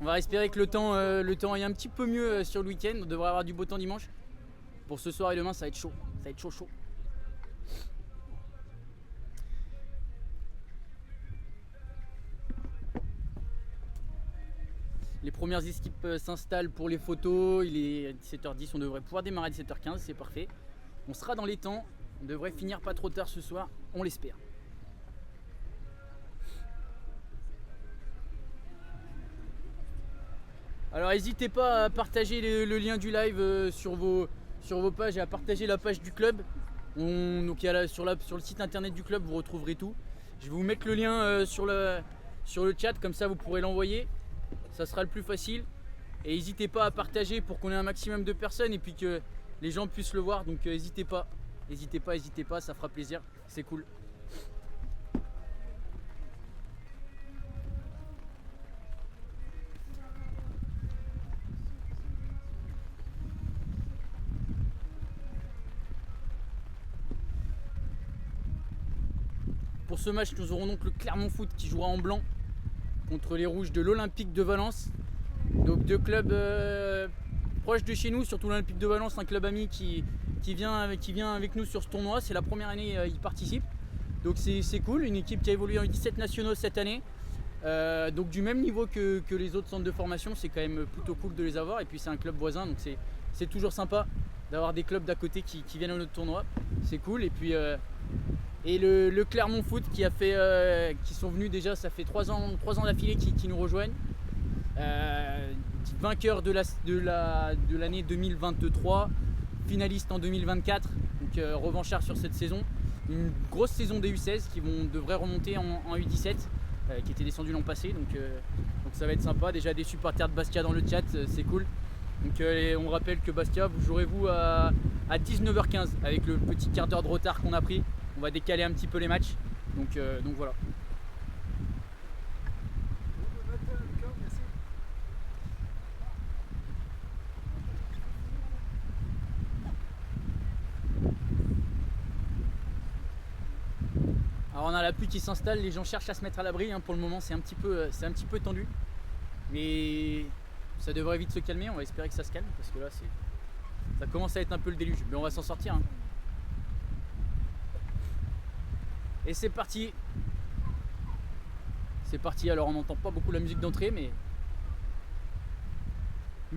va espérer que le temps aille un petit peu mieux sur le week-end. On devrait avoir du beau temps dimanche. Pour ce soir et demain, ça va être chaud. Ça va être chaud. Les premières équipes s'installent pour les photos. Il est 17h10, on devrait pouvoir démarrer à 17h15, c'est parfait. On sera dans les temps. On devrait finir pas trop tard ce soir, on l'espère. Alors n'hésitez pas à partager le lien du live sur vos pages et à partager la page du club. Donc sur le site internet du club, vous retrouverez tout. Je vais vous mettre le lien sur le chat, comme ça vous pourrez l'envoyer. Ça sera le plus facile. Et n'hésitez pas à partager pour qu'on ait un maximum de personnes et puis que les gens puissent le voir. Donc n'hésitez pas, ça fera plaisir, c'est cool. Pour ce match, nous aurons donc le Clermont Foot qui jouera en blanc contre les Rouges de l'Olympique de Valence. Donc deux clubs proches de chez nous, surtout l'Olympique de Valence, un club ami qui vient avec nous sur ce tournoi. C'est la première année il participe. Donc c'est cool, une équipe qui a évolué en 17 nationaux cette année. Donc du même niveau que les autres centres de formation, c'est quand même plutôt cool de les avoir. Et puis c'est un club voisin, donc c'est toujours sympa d'avoir des clubs d'à côté qui viennent à notre tournoi. C'est cool. Et puis et le Clermont Foot qui sont venus déjà, ça fait 3 ans d'affilée qui nous rejoignent. Vainqueur de l'année 2023, finaliste en 2024, donc revanchard sur cette saison. Une grosse saison des U16 qui devraient remonter en U17, qui était descendu l'an passé, donc ça va être sympa. Déjà des supporters de Bastia dans le chat, c'est cool. Donc on rappelle que Bastia, vous jouerez-vous à 19h15 avec le petit quart d'heure de retard qu'on a pris. On va décaler un petit peu les matchs, donc voilà. Alors on a la pluie qui s'installe, les gens cherchent à se mettre à l'abri, hein. Pour le moment c'est un petit peu tendu, mais ça devrait vite se calmer. On va espérer que ça se calme parce que là ça commence à être un peu le déluge, mais on va s'en sortir, hein. Et c'est parti. Alors on n'entend pas beaucoup la musique d'entrée, mais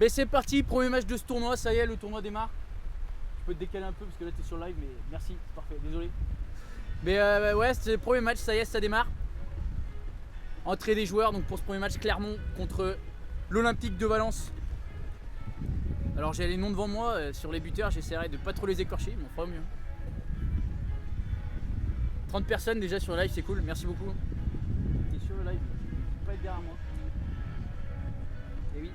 c'est parti. Premier match de ce tournoi, ça y est, le tournoi démarre. Je peux te décaler un peu parce que là tu es sur le live, mais merci, c'est parfait, désolé. Mais ouais, c'est le premier match, ça y est, ça démarre. Entrée des joueurs, donc pour ce premier match, Clermont contre l'Olympique de Valence. Alors j'ai les noms devant moi, sur les buteurs, j'essaierai de pas trop les écorcher, mais on fera au mieux. 30 personnes déjà sur le live, c'est cool, merci beaucoup. Et sur le live, je peux pas être derrière moi. Et oui.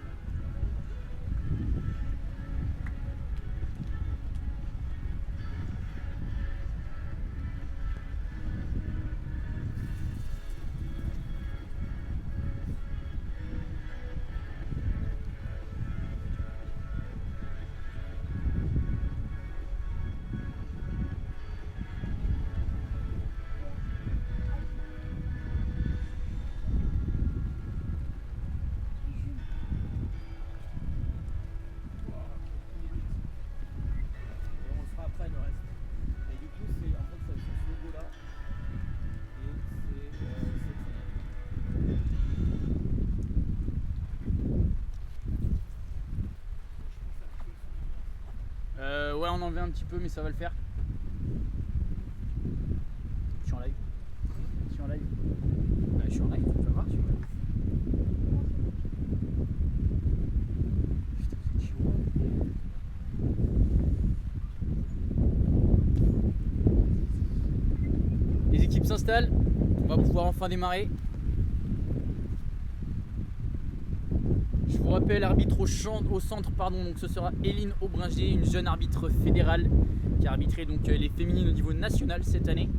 Ouais, on enlevait un petit peu, mais ça va le faire. Je suis en live. Ouais, je suis en live, tu vas voir. Putain, c'est chaud. Les équipes s'installent. On va pouvoir enfin démarrer. Je vous rappelle, arbitre au centre, donc ce sera Eline Aubringer, une jeune arbitre fédérale qui a arbitré donc les féminines au niveau national cette année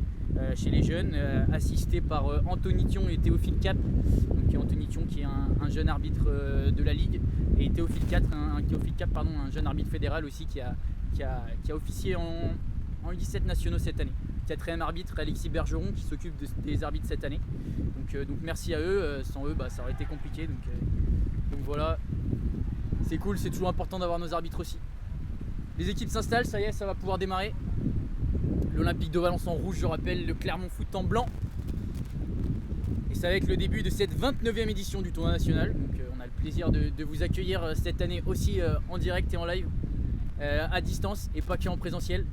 chez les jeunes, assistée par Anthony Thion et Théophile Cap. Donc Anthony Thion qui est un jeune arbitre de la Ligue, et Théophile Cap, un jeune arbitre fédéral aussi qui a officié en U17 nationaux cette année. 4e arbitre Alexis Bergeron qui s'occupe des arbitres cette année. Donc merci à eux, sans eux ça aurait été compliqué. Donc voilà, c'est cool, c'est toujours important d'avoir nos arbitres aussi. Les équipes s'installent, ça y est, ça va pouvoir démarrer. L'Olympique de Valence en rouge, je rappelle, le Clermont Foot en blanc. Et ça va être le début de cette 29e édition du tournoi national. Donc on a le plaisir de vous accueillir cette année aussi en direct et en live, à distance et pas qu'en présentiel.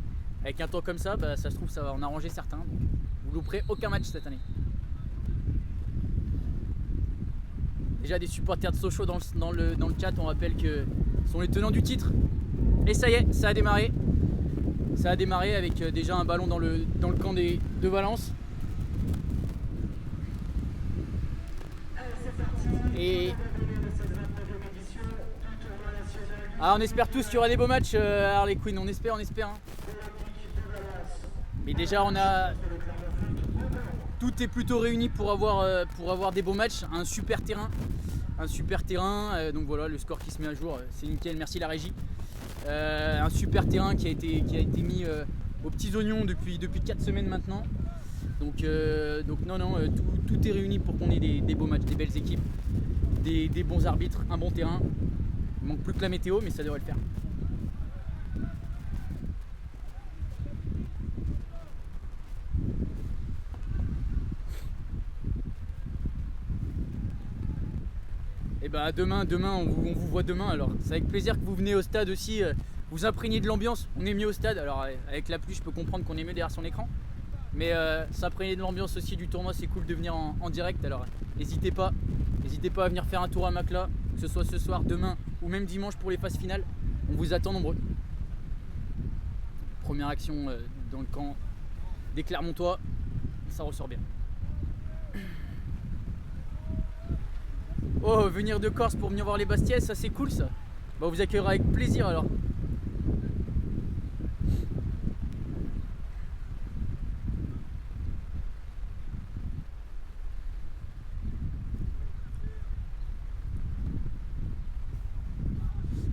Avec un temps comme ça, ça se trouve ça va en arranger certains. Donc vous louperez aucun match cette année. Déjà des supporters de Sochaux dans le chat, on rappelle que ce sont les tenants du titre. Et ça y est, ça a démarré. Ça a démarré avec déjà un ballon dans le camp de Valence. Et on espère tous qu'il y aura des beaux matchs à Harley Quinn, on espère. Hein. Mais déjà tout est plutôt réuni pour avoir des beaux matchs, un super terrain. Donc voilà, le score qui se met à jour, c'est nickel, merci la régie. Un super terrain qui a été mis aux petits oignons depuis 4 semaines maintenant. Donc tout est réuni pour qu'on ait des beaux matchs, des belles équipes, des bons arbitres, un bon terrain. Il manque plus que la météo, mais ça devrait le faire. Et demain on vous voit demain. Alors c'est avec plaisir que vous venez au stade aussi, vous imprégnez de l'ambiance. On est mieux au stade. Alors avec la pluie, je peux comprendre qu'on est mieux derrière son écran. Mais s'imprégner de l'ambiance aussi du tournoi, c'est cool de venir en direct. Alors n'hésitez pas à venir faire un tour à Macla, que ce soit ce soir, demain ou même dimanche pour les phases finales. On vous attend nombreux. Première action dans le camp des Clermontois, ça ressort bien. Oh, venir de Corse pour venir voir les Bastiais, ça c'est cool ça. On vous accueillera avec plaisir alors.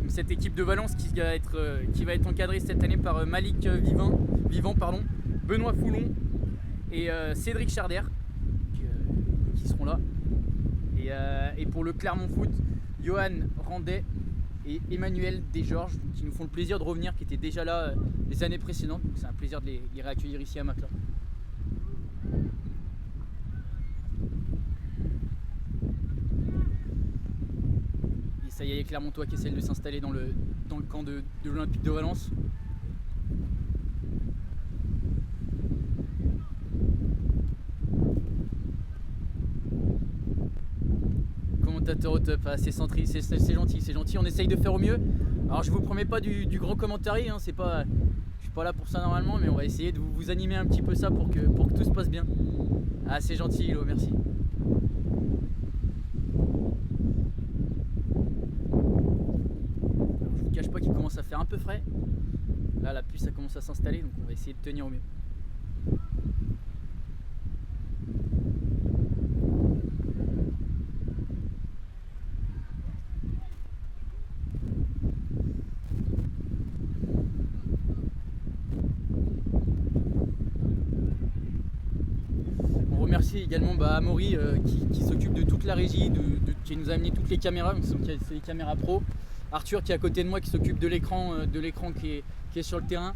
Cette équipe de Valence qui va être encadrée cette année par Malik Vivant, Benoît Foulon et Cédric Charder qui seront là. Et pour le Clermont Foot, Johan Randet et Emmanuel Desgeorges qui nous font le plaisir de revenir, qui étaient déjà là les années précédentes. Donc c'est un plaisir de les réaccueillir ici à Macla. Et ça y est, les Clermontois qui essaient de s'installer dans le camp de l'Olympique de Valence. Commentateur au top, c'est gentil, on essaye de faire au mieux. Alors je vous promets pas du grand commentaire, hein, je suis pas là pour ça normalement, mais on va essayer de vous animer un petit peu ça pour que tout se passe bien. Ah c'est gentil Hilo, merci. Alors, je vous cache pas qu'il commence à faire un peu frais. Là la pluie ça commence à s'installer, donc on va essayer de tenir au mieux. Merci également Amaury qui s'occupe de toute la régie, qui nous a amené toutes les caméras, donc c'est les caméras pro. Arthur qui est à côté de moi qui s'occupe de l'écran qui est sur le terrain.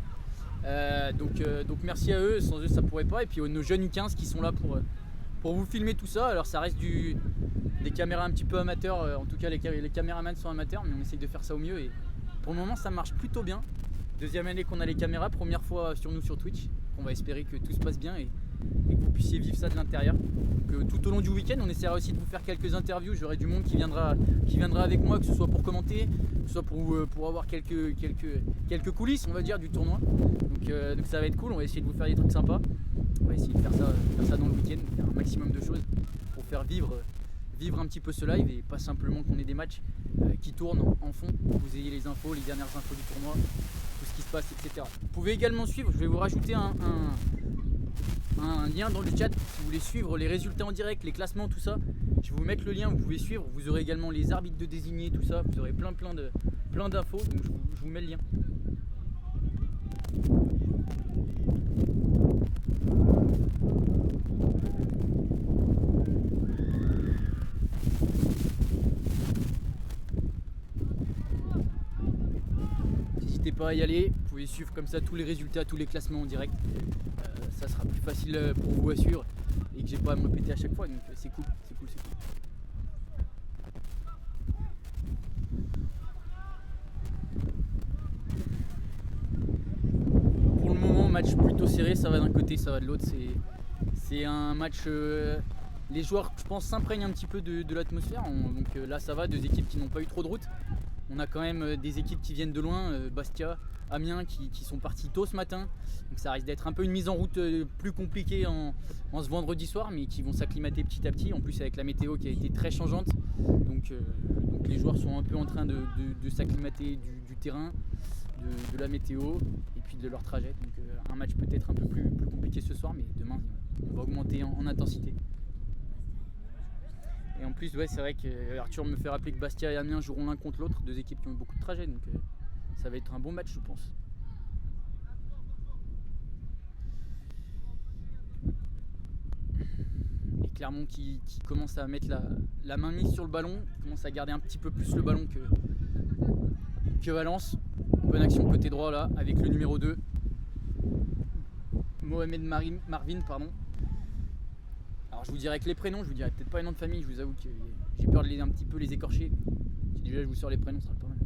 Donc merci à eux, sans eux ça pourrait pas. Et puis nos jeunes U15 qui sont là pour vous filmer tout ça. Alors ça reste des caméras un petit peu amateurs, en tout cas les caméramans sont amateurs, mais on essaye de faire ça au mieux. Et pour le moment ça marche plutôt bien. Deuxième année qu'on a les caméras, première fois sur Twitch. On va espérer que tout se passe bien et que vous puissiez vivre ça de l'intérieur. Tout au long du week-end, on essaiera aussi de vous faire quelques interviews. J'aurai du monde qui viendra avec moi, que ce soit pour commenter, que ce soit pour avoir quelques coulisses, on va dire, du tournoi. Donc ça va être cool. On va essayer de vous faire des trucs sympas. On va essayer de faire ça dans le week-end, faire un maximum de choses pour faire vivre un petit peu ce live et pas simplement qu'on ait des matchs qui tournent en fond, que vous ayez les infos, les dernières infos du tournoi, tout ce qui se passe, etc. Vous pouvez également suivre, je vais vous rajouter un lien dans le chat si vous voulez suivre les résultats en direct, les classements, tout ça. Je vais vous mettre le lien, vous pouvez suivre. Vous aurez également les arbitres de désignés, tout ça. Vous aurez plein d'infos. Donc je vous mets le lien. n'hésitez pas à y aller. Vous pouvez suivre comme ça tous les résultats, tous les classements en direct. Ça sera plus facile pour vous à suivre et que j'ai pas à me répéter à chaque fois. Donc c'est cool, c'est cool, c'est cool. Pour le moment, match plutôt serré, ça va d'un côté, ça va de l'autre. C'est un match. Les joueurs, je pense, s'imprègnent un petit peu de l'atmosphère. Donc là, ça va, deux équipes qui n'ont pas eu trop de route. On a quand même des équipes qui viennent de loin, Bastia, Amiens, qui sont partis tôt ce matin. Donc ça risque d'être un peu une mise en route plus compliquée en ce vendredi soir, mais qui vont s'acclimater petit à petit. En plus, avec la météo qui a été très changeante. Donc les joueurs sont un peu en train de s'acclimater du terrain, de la météo et puis de leur trajet. Donc un match peut-être un peu plus compliqué ce soir, mais demain, on va augmenter en intensité. Et en plus, ouais, c'est vrai que Arthur me fait rappeler que Bastia et Amiens joueront l'un contre l'autre, deux équipes qui ont eu beaucoup de trajets, donc ça va être un bon match, je pense. Et Clermont qui commence à mettre la main mise sur le ballon, commence à garder un petit peu plus le ballon que Valence. Bonne action côté droit là, avec le numéro 2, Mohamed Marvin, pardon. Alors je vous dirai que les prénoms, je vous dirai peut-être pas les noms de famille, je vous avoue que j'ai peur de un petit peu les écorcher. Si déjà je vous sors les prénoms, ça sera pas mal.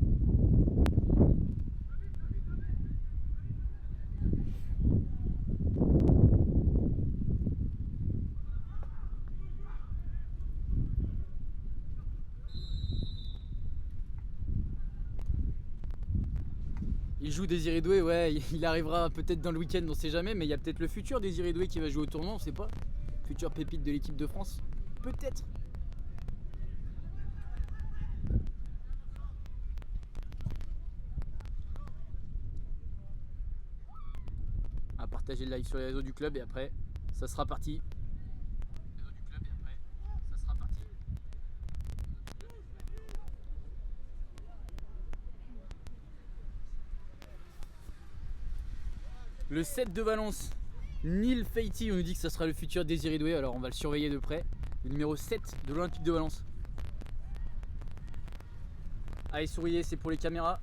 Il joue Désiré Doué, ouais, il arrivera peut-être dans le week-end, on sait jamais, mais il y a peut-être le futur Désiré Doué qui va jouer au tournoi, on sait pas. Future pépite de l'équipe de France, peut-être. À partager le live sur les réseaux du club et après, ça sera parti. Le 7 de Valence, Neil Feiti, on nous dit que ça sera le futur Désiré Doué, alors on va le surveiller de près. Le numéro 7 de l'Olympique de Valence. Allez, souriez, c'est pour les caméras.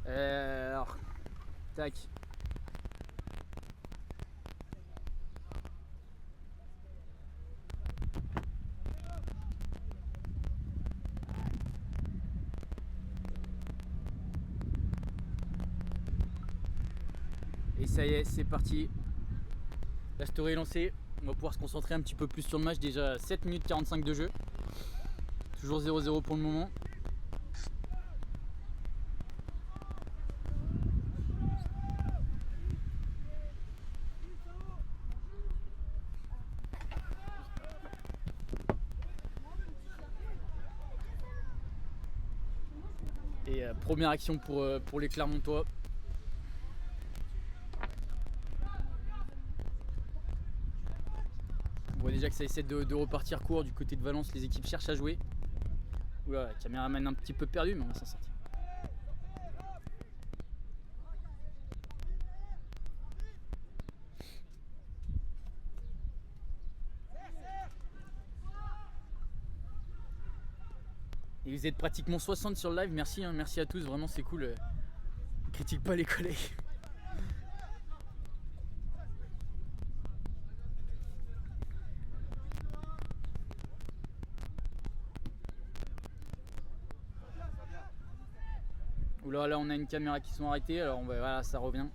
Alors, tac. Et ça y est, c'est parti. La story est lancée. On va pouvoir se concentrer un petit peu plus sur le match. Déjà 7 minutes 45 de jeu. Toujours 0-0 pour le moment. Et première action pour les Clermontois. On voit déjà que ça essaie de repartir court du côté de Valence, les équipes cherchent à jouer. Oula, la caméraman un petit peu perdu, mais on va s'en sortir. Et vous êtes pratiquement 60 sur le live, merci, hein, merci à tous, vraiment c'est cool. Critique pas les collègues. Oula, là on a une caméra qui sont arrêtées, alors on va, voilà, ça revient.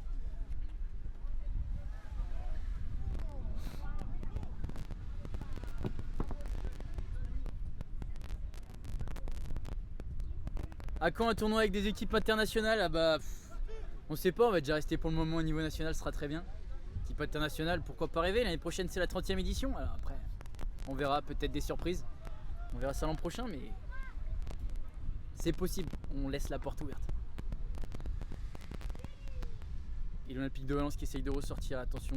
À quand un tournoi avec des équipes internationales? Ah bah, on sait pas, on va déjà rester pour le moment au niveau national, ce sera très bien. Équipe internationale, pourquoi pas rêver? L'année prochaine c'est la 30e édition, alors après on verra, peut-être des surprises. On verra ça l'an prochain, mais c'est possible, on laisse la porte ouverte. Et l'Olympique de Valence qui essaye de ressortir, attention.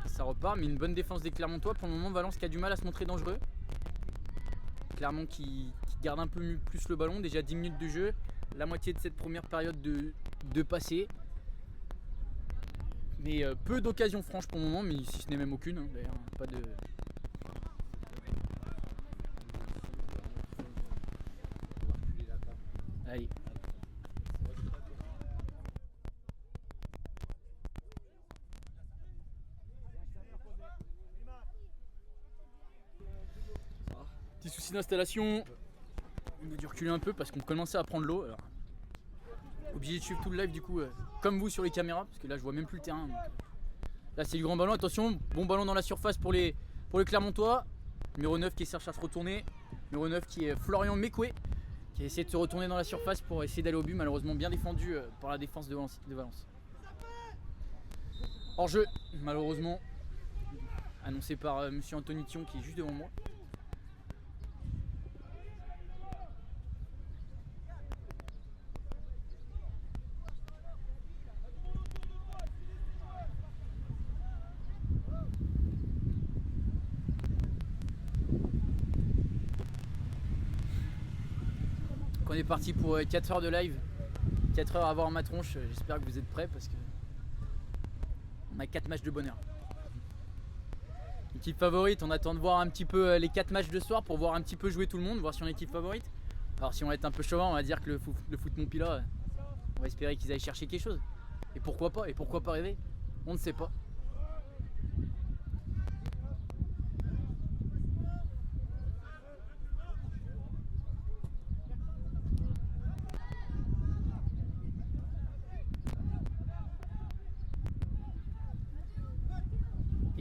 Ça repart, mais une bonne défense des Clermontois. Pour le moment, Valence qui a du mal à se montrer dangereux. Clermont qui garde un peu plus le ballon, déjà 10 minutes de jeu. La moitié de cette première période de de passer. Mais peu d'occasions franches pour le moment, mais si ce n'est même aucune, hein, d'ailleurs, pas de... Allez. Petit souci d'installation. On a dû reculer un peu parce qu'on commençait à prendre l'eau. Alors, obligé de suivre tout le live du coup, comme vous sur les caméras, parce que là je vois même plus le terrain. Donc, là c'est du grand ballon, attention, bon ballon dans la surface pour les Clermontois. Numéro 9 qui cherche à se retourner. Numéro 9 qui est Florian Mekoué, qui a essayé de se retourner dans la surface pour essayer d'aller au but, malheureusement bien défendu par la défense de Valence. Hors jeu, malheureusement, annoncé par monsieur Anthony Thion qui est juste devant moi. On est parti pour 4 heures de live, 4 heures à voir ma tronche, j'espère que vous êtes prêts parce que on a 4 matchs de bonheur. Équipe favorite, on attend de voir un petit peu les 4 matchs de soir pour voir un petit peu jouer tout le monde, voir si on est équipe favorite. Alors si on va être un peu chauvin, on va dire que le foot Montpila, on va espérer qu'ils aillent chercher quelque chose. Et pourquoi pas rêver? On ne sait pas.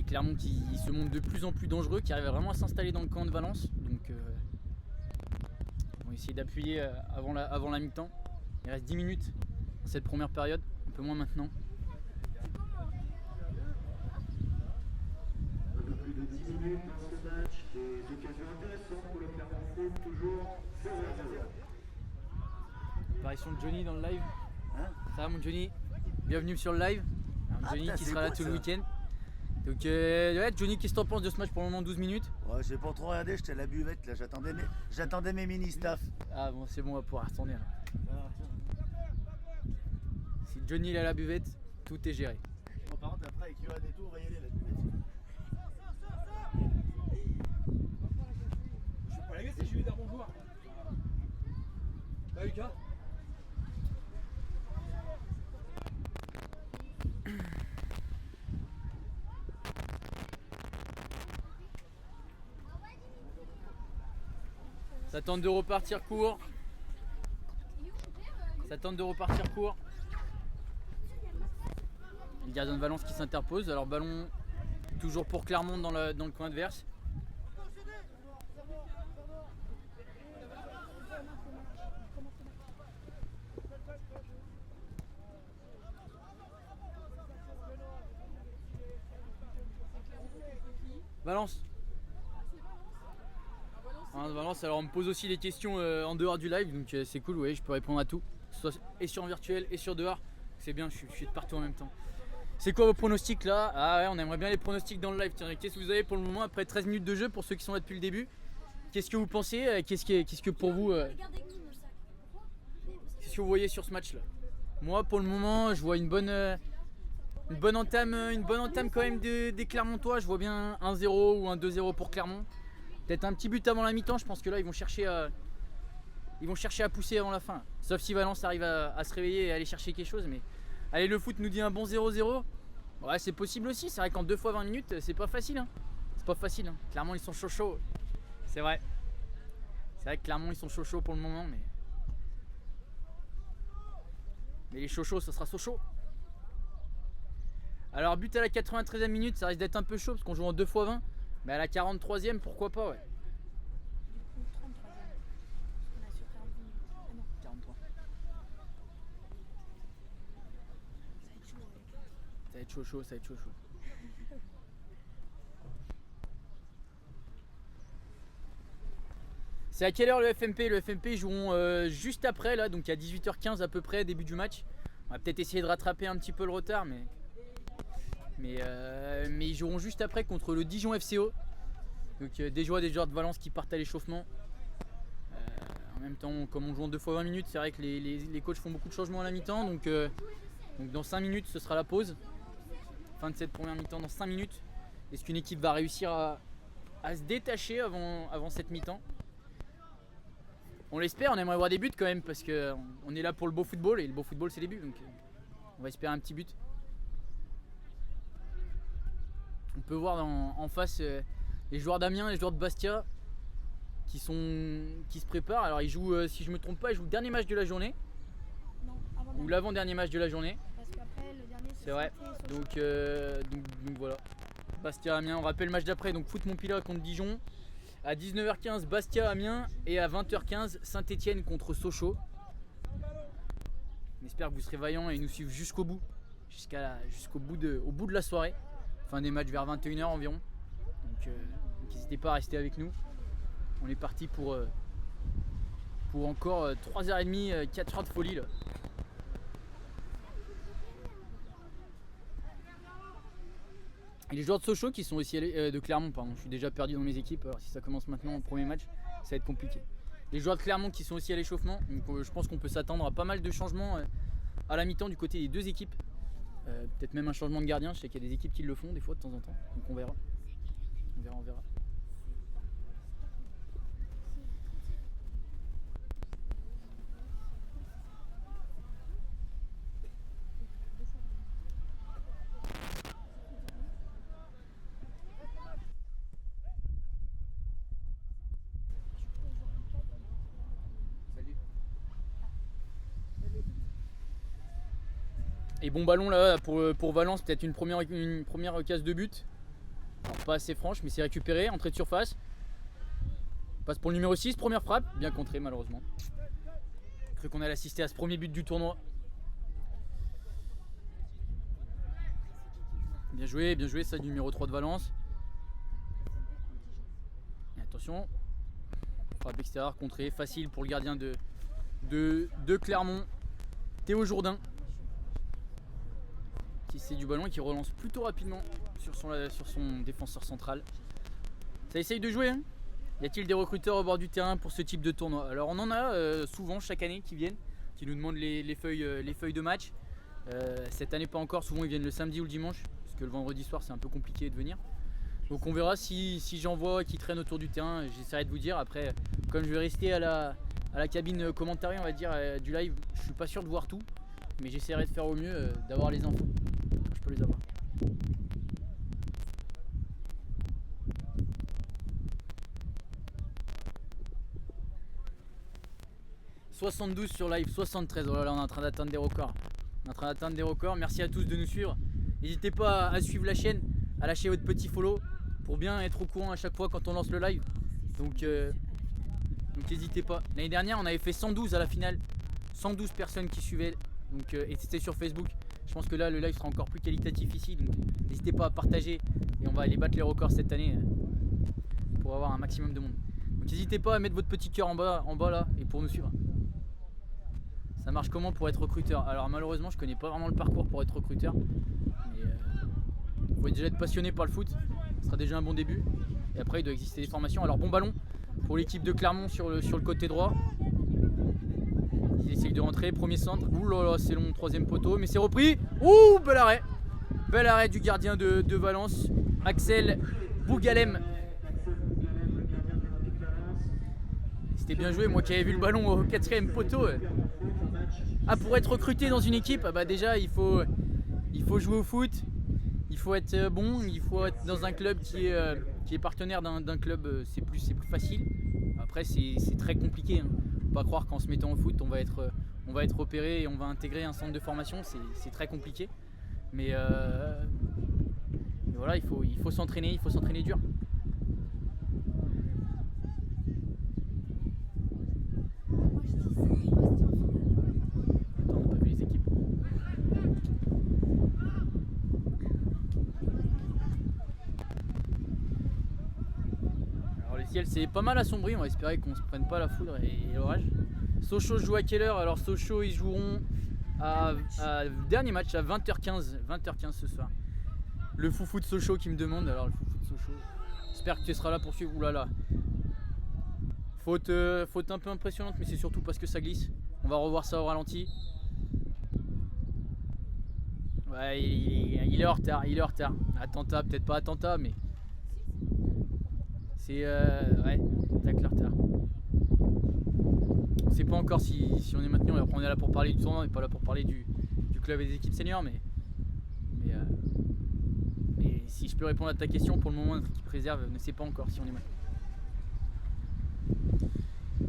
Clermont qui se montre de plus en plus dangereux, qui arrive vraiment à s'installer dans le camp de Valence. Donc on va essayer d'appuyer avant la mi-temps. Il reste 10 minutes dans cette première période, un peu moins maintenant. Un peu plus de 10 minutes dans ce match, des occasions intéressantes pour le Clermont Foot, toujours 0-0. Apparition de Johnny dans le live. Hein? Ça va mon Johnny? Bienvenue sur le live. Alors, Johnny qui sera là tout le week-end. Donc ouais, Johnny, qu'est-ce que t'en penses de ce match pour le moment, 12 minutes? Ouais, j'ai pas trop regardé, j'étais à la buvette là, j'attendais mes mini-staff. Ah bon, c'est bon, on va pouvoir retourner là. Si Johnny est à la buvette, tout est géré. Bon, par contre, après, avec Yoann et tout, on va y aller la buvette. Je suis pas la gueule, c'est Jules bonjour. Bah Lucas. Ça tente de repartir court. Ça tente de repartir court. Le gardien de Valence qui s'interpose. Alors ballon toujours pour Clermont dans le coin adverse. Valence. Valence, alors on me pose aussi les questions en dehors du live, donc c'est cool, ouais, je peux répondre à tout, soit et sur virtuel et sur dehors, c'est bien, je suis de partout en même temps. C'est quoi vos pronostics là? Ah ouais, on aimerait bien les pronostics dans le live, tiens, qu'est-ce que vous avez pour le moment après 13 minutes de jeu pour ceux qui sont là depuis le début? Qu'est-ce que vous pensez? Qu'est-ce que pour vous, qu'est-ce que vous voyez sur ce match là? Moi pour le moment, je vois une bonne entame quand même des Clermontois, je vois bien 1-0 ou un 2-0 pour Clermont. Peut-être un petit but avant la mi-temps, je pense que là ils vont chercher à pousser avant la fin. Sauf si Valence arrive à se réveiller et à aller chercher quelque chose. Mais allez, le foot nous dit un bon 0-0. Ouais, c'est possible aussi, c'est vrai qu'en 2 fois 20 minutes, c'est pas facile. Hein. C'est pas facile. Hein. Clairement ils sont chauds. C'est vrai. C'est vrai que Clermont ils sont chauds pour le moment, mais les chauds, ça sera chaud. Alors but à la 93e minute, ça risque d'être un peu chaud parce qu'on joue en 2 fois 20. Mais à la 43e, pourquoi pas, ouais. Du coup, 33e. On a sur 40 minutes. Ah non, 43. Ça va être chaud, Ça va être chaud. C'est à quelle heure le FMP? Le FMP ils joueront juste après, là, donc à 18h15 à peu près, début du match. On va peut-être essayer de rattraper un petit peu le retard, mais ils joueront juste après contre le Dijon FCO. Donc des joueurs de Valence qui partent à l'échauffement. En même temps, comme on joue en 2 fois 20 minutes, c'est vrai que les coachs font beaucoup de changements à la mi-temps. Donc dans 5 minutes, ce sera la pause. Fin de cette première mi-temps dans 5 minutes. Est-ce qu'une équipe va réussir à se détacher avant cette mi-temps? On l'espère, on aimerait voir des buts quand même parce qu'on est là pour le beau football et le beau football c'est les buts. Donc on va espérer un petit but. On peut voir en face les joueurs d'Amiens, les joueurs de Bastia qui se préparent. Alors ils jouent, si je me trompe pas, ils jouent le dernier match de la journée Non, avant ou l'avant-dernier match de la journée. Parce qu'après, le dernier, C'est vrai. Donc voilà. Bastia Amiens, on rappelle le match d'après, donc Foot Montpellier contre Dijon. À 19h15 Bastia Amiens et à 20h15 Saint-Etienne contre Sochaux. On espère que vous serez vaillants et nous suivre jusqu'au bout. Jusqu'au bout de la soirée. Fin des matchs vers 21h environ. Donc n'hésitez pas à rester avec nous. On est parti pour encore 3h30, 4h de folie là. Et les joueurs de Sochaux qui sont aussi de Clermont, pardon, je suis déjà perdu dans mes équipes, alors si ça commence maintenant au premier match, ça va être compliqué. Les joueurs de Clermont qui sont aussi à l'échauffement, donc je pense qu'on peut s'attendre à pas mal de changements à la mi-temps du côté des deux équipes. Peut-être même un changement de gardien, je sais qu'il y a des équipes qui le font des fois de temps en temps, donc on verra. On verra. Et bon ballon là pour Valence, peut-être une première case de but. Alors, pas assez franche, mais c'est récupéré, entrée de surface. Passe pour le numéro 6, première frappe, bien contrée malheureusement. J'ai cru qu'on allait assister à ce premier but du tournoi. Bien joué ça du numéro 3 de Valence. Et attention, frappe extérieure, contrée, facile pour le gardien de Clermont, Théo Jourdain. C'est du ballon qui relance plutôt rapidement sur son défenseur central. Ça essaye de jouer, hein. Y a-t-il des recruteurs au bord du terrain pour ce type de tournoi? Alors on en a souvent chaque année qui viennent, qui nous demandent les feuilles de match. Cette année pas encore, souvent ils viennent le samedi ou le dimanche, parce que le vendredi soir c'est un peu compliqué de venir. Donc on verra si j'en vois qui traînent autour du terrain, j'essaierai de vous dire. Après, comme je vais rester à la cabine commentaire, on va dire, du live, je suis pas sûr de voir tout, mais j'essaierai de faire au mieux d'avoir les infos. Je peux les avoir. « 72 sur live, 73. Oh là là, on est en train d'atteindre des records. Merci à tous de nous suivre. N'hésitez pas à suivre la chaîne, à lâcher votre petit follow pour bien être au courant à chaque fois quand on lance le live. Donc n'hésitez pas. L'année dernière, on avait fait 112 à la finale. 112 personnes qui suivaient. Donc, et c'était sur Facebook. Je pense que là le live sera encore plus qualitatif ici, donc n'hésitez pas à partager et on va aller battre les records cette année pour avoir un maximum de monde. Donc n'hésitez pas à mettre votre petit cœur en bas là et pour nous suivre. Ça marche comment pour être recruteur? Alors malheureusement je connais pas vraiment le parcours pour être recruteur, mais il faut déjà être passionné par le foot, ce sera déjà un bon début et après il doit exister des formations. Alors bon ballon pour l'équipe de Clermont sur le côté droit. Il essaye de rentrer, premier centre. Ouh là là, c'est long, troisième poteau, mais c'est repris. Ouh, bel arrêt. Bel arrêt du gardien de Valence, Axel Bougalem. C'était bien joué, moi qui avais vu le ballon au quatrième poteau. Ah, pour être recruté dans une équipe, bah déjà il faut jouer au foot, il faut être bon, il faut être dans un club qui est partenaire d'un club, c'est plus facile. Après c'est très compliqué, hein. Faut pas croire qu'en se mettant au foot on va être repéré et on va intégrer un centre de formation, c'est très compliqué. Mais voilà, il faut s'entraîner dur. C'est pas mal assombri, on va espérer qu'on se prenne pas la foudre et l'orage. Sochaux joue à quelle heure? Alors Sochaux ils joueront à dernier match à 20h15 ce soir. Le foufou de Sochaux qui me demande, alors le foufou de Sochaux, j'espère que tu seras là pour suivre. Oulala, Faute un peu impressionnante, mais c'est surtout parce que ça glisse. On va revoir ça au ralenti. Ouais, il est en retard, Attentat, peut-être pas attentat, mais c'est ouais, tac le retard. On sait pas encore si on est maintenu. On est là pour parler du tournoi, on n'est pas là pour parler du club et des équipes seniors, mais si je peux répondre à ta question, pour le moment notre équipe réserve ne sait pas encore si on est maintenu.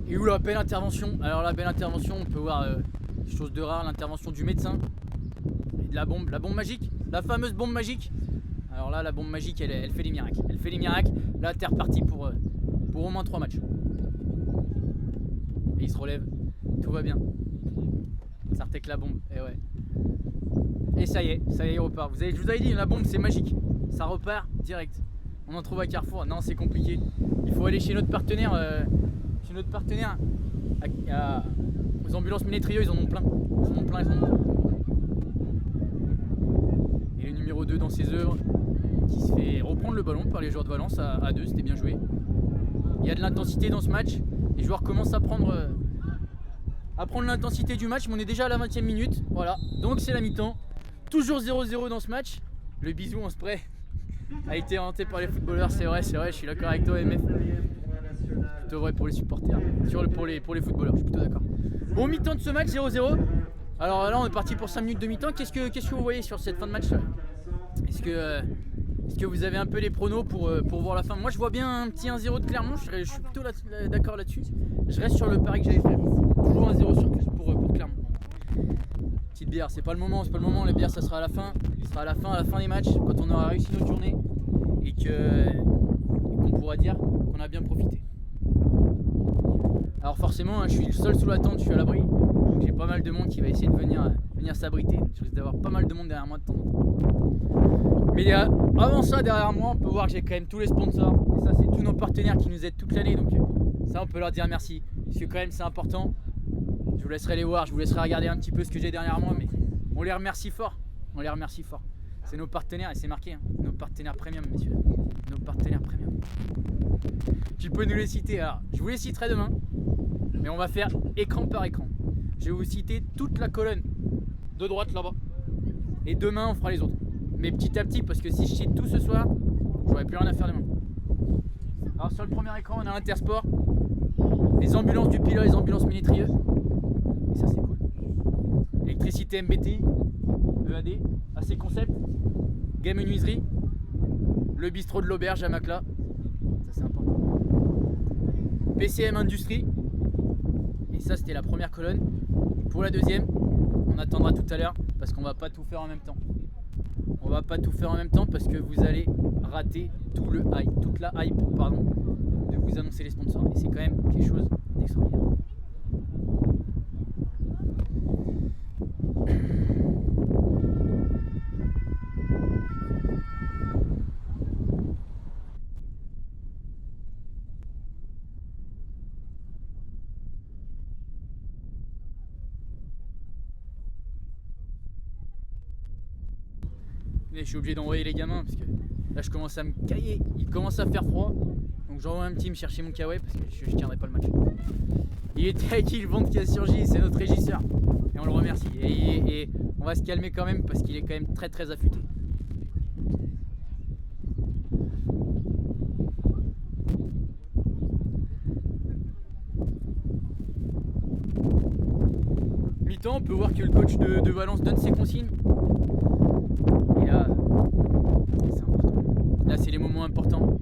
Et où la belle intervention? Alors la belle intervention, on peut voir chose de rare, l'intervention du médecin et de la bombe magique, la fameuse bombe magique. Alors là, la bombe magique, elle fait des miracles. Elle fait des miracles. Là, t'es reparti pour au moins 3 matchs. Et il se relève, tout va bien. Ça retèque la bombe, et ouais. Et ça y est, il repart. Je vous avais dit, la bombe c'est magique. Ça repart direct. On en trouve à Carrefour. Non, c'est compliqué. Il faut aller chez notre partenaire. Aux ambulances Minétrio, ils en ont plein. Et le numéro 2 dans ses œuvres, qui se fait reprendre le ballon par les joueurs de Valence à 2, c'était bien joué. Il y a de l'intensité dans ce match. Les joueurs commencent à prendre l'intensité du match, mais on est déjà à la 20e minute. Voilà, donc c'est la mi-temps. Toujours 0-0 dans ce match. Le bisou en spray a été inventé par les footballeurs, c'est vrai, je suis d'accord avec toi, MF. Plutôt vrai pour les supporters, pour les footballeurs, je suis plutôt d'accord. Bon, mi-temps de ce match, 0-0. Alors là, on est parti pour 5 minutes de mi-temps. Qu'est-ce que vous voyez sur cette fin de match? Est-ce que vous avez un peu les pronos pour voir la fin? Moi, je vois bien un petit 1-0 de Clermont, je suis plutôt d'accord là-dessus. Je reste sur le pari que j'avais fait. Toujours 1-0 pour Clermont. Petite bière, c'est pas le moment, la bière ça sera à la fin. Ce sera à la fin des matchs, quand on aura réussi notre journée et qu'on pourra dire qu'on a bien profité. Alors forcément, je suis le seul sous la tente, je suis à l'abri. Donc j'ai pas mal de monde qui va essayer de venir s'abriter. Je risque d'avoir pas mal de monde derrière moi de temps en temps. Mais avant ça, derrière moi, on peut voir que j'ai quand même tous les sponsors. Et ça, c'est tous nos partenaires qui nous aident toute l'année. Donc ça, on peut leur dire merci. Parce que quand même, c'est important. Je vous laisserai les voir, je vous laisserai regarder un petit peu ce que j'ai derrière moi. Mais on les remercie fort. C'est nos partenaires, et c'est marqué, hein. Nos partenaires premium, messieurs. Nos partenaires premium. Tu peux nous les citer. Alors, je vous les citerai demain. Mais on va faire écran par écran. Je vais vous citer toute la colonne de droite là-bas. Et demain, on fera les autres. Mais petit à petit, parce que si je cite tout ce soir, j'aurai plus rien à faire demain. Alors sur le premier écran, on a Intersport, les ambulances du Pilat, les ambulances Minétrieux. Et ça, c'est cool. Électricité MBT, EAD, AC Concept, Game Menuiserie, le bistrot de l'auberge à Macla. Ça, c'est important. PCM Industrie. Et ça, c'était la première colonne. Pour la deuxième, on attendra tout à l'heure parce qu'on va pas tout faire en même temps. On va pas tout faire en même temps parce que vous allez rater toute la hype, de vous annoncer les sponsors. Et c'est quand même quelque chose d'extraordinaire. Je suis obligé d'envoyer les gamins parce que là je commence à me cailler, il commence à faire froid. Donc j'envoie un petit me chercher mon kawaii parce que je tiendrai pas le match. Il était avec qui le vent qui a surgi, c'est notre régisseur. Et on le remercie. Et on va se calmer quand même parce qu'il est quand même très très affûté. Mi-temps, on peut voir que le coach de Valence donne ses consignes. Et là, c'est important. Là, c'est les moments importants.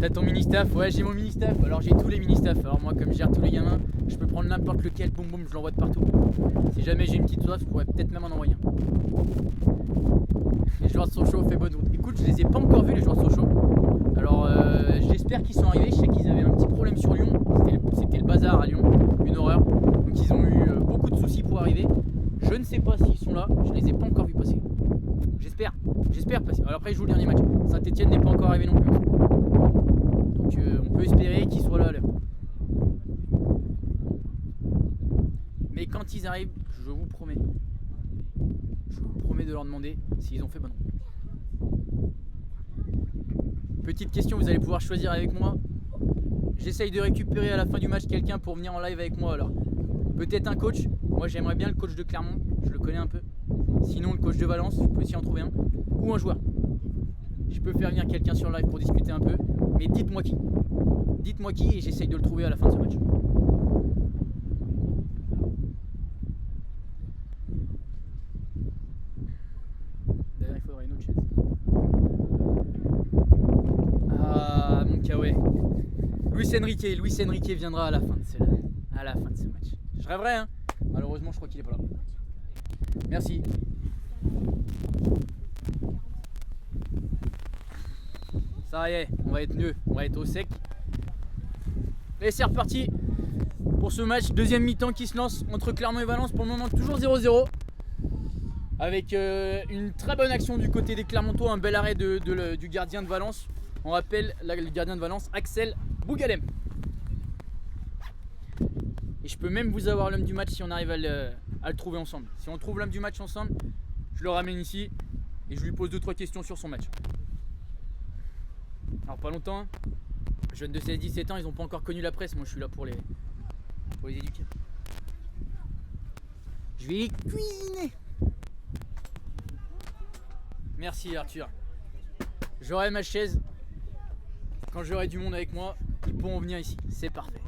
T'as ton mini-staff? Ouais, j'ai mon mini-staff. Alors, j'ai tous les mini-staff. Alors, moi, comme je gère tous les gamins, je peux prendre n'importe lequel, boum boum, je l'envoie de partout. Si jamais j'ai une petite soif, je pourrais peut-être même en envoyer un. Les joueurs de Sochaux fait bonne route. Écoute, je les ai pas encore vus, les joueurs de Sochaux. Alors, j'espère qu'ils sont arrivés. Je sais qu'ils avaient un petit problème sur Lyon. C'était le bazar à Lyon, une horreur. Donc, ils ont eu beaucoup de soucis pour arriver. Je ne sais pas s'ils sont là, je les ai pas encore vus passer. J'espère passer. Alors après, je joue le dernier match. Saint-Etienne n'est pas encore arrivé non plus. Donc on peut espérer qu'ils soient là à l'heure. Mais quand ils arrivent, je vous promets de leur demander s'ils ont fait bon. Petite question, vous allez pouvoir choisir avec moi j'essaye de récupérer à la fin du match quelqu'un pour venir en live avec moi. Alors, peut-être un coach. Moi, j'aimerais bien le coach de Clermont. Je le connais un peu. Sinon, le coach de Valence, je peux aussi en trouver un. Ou un joueur. Je peux faire venir quelqu'un sur live pour discuter un peu. Mais dites-moi qui. Dites-moi qui et j'essaye de le trouver à la fin de ce match. D'ailleurs, il faudrait une autre chaise. Ah, mon Kawaii. Luis Enrique viendra à la fin de ce match. Je rêverais, hein. Malheureusement, je crois qu'il est pas là. Merci. Ça y est, on va être mieux, on va être au sec. Et c'est reparti pour ce match, deuxième mi-temps qui se lance entre Clermont et Valence. Pour le moment, toujours 0-0. Avec une très bonne action du côté des Clermontois, un bel arrêt du gardien de Valence. On rappelle le gardien de Valence, Axel Bougalem. Et je peux même vous avoir l'homme du match si on arrive à le trouver ensemble. Si on trouve l'homme du match ensemble, je le ramène ici et je lui pose 2-3 questions sur son match. Alors pas longtemps, hein. Jeunes de 16-17 ans, ils n'ont pas encore connu la presse. Moi je suis là pour les éduquer. Je vais les cuisiner. Merci Arthur. J'aurai ma chaise. Quand j'aurai du monde avec moi, ils pourront venir ici. C'est parfait.